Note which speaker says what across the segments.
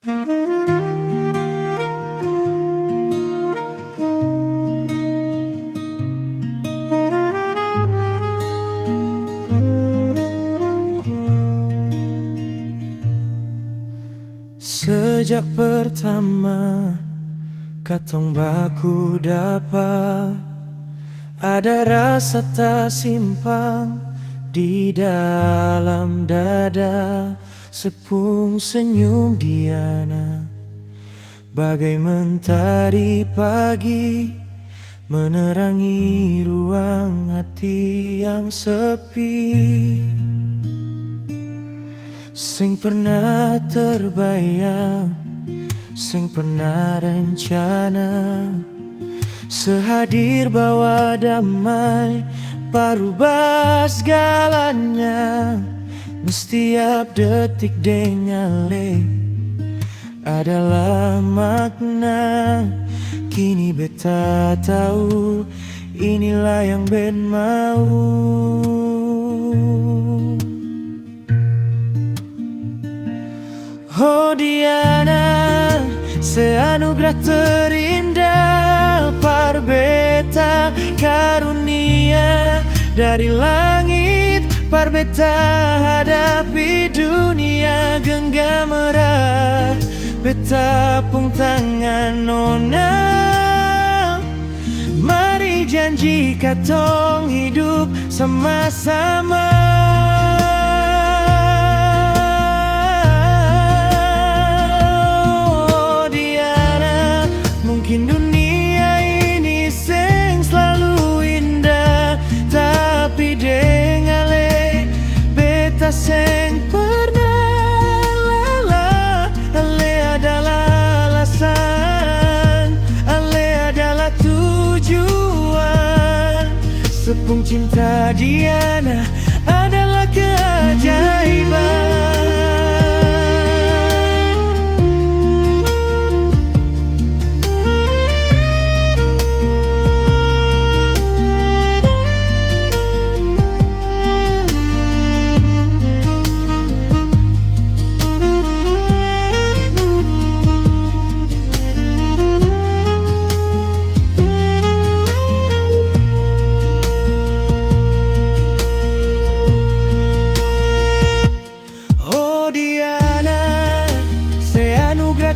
Speaker 1: Sejak pertama katong baku dapa, ada rasa tak simpang di dalam dada. Sepung senyum Diana bagai mentari pagi, menerangi ruang hati yang sepi. Sing pernah terbayang, sing pernah rencana, sehadir bawa damai, parubah segalanya. Setiap detik dengali adalah makna. Kini beta tahu inilah yang ben mau. Oh Diana, seanugerah terindah parbeta karunia dari langit. Parbeta hadapi dunia genggam erat, beta pung tangan nona. Mari janji katong hidup sama-sama. Oh Diana, mungkin dunia ini seng selalu indah, tapi dengali beta seng pernah lelah. Ale adalah alasan, ale adalah tujuan. Sepung cinta Diana adalah keajaiban.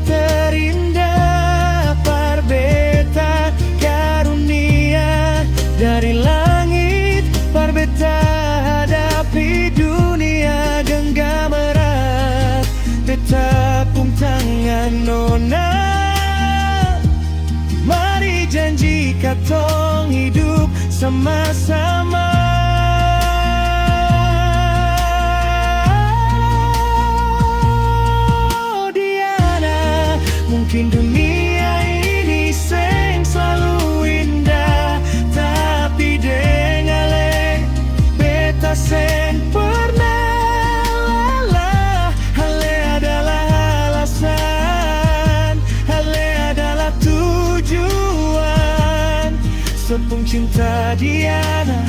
Speaker 1: Terindah parbeta karunia dari langit. Parbeta hadapi dunia genggam erat, beta pung tangan nona. Mari janji katong hidup sama-sama. Mungkin dunia ini seng selalu indah, tapi dengali beta seng pernah lelah. Ale adalah alasan, ale adalah tujuan. Sepung cinta Diana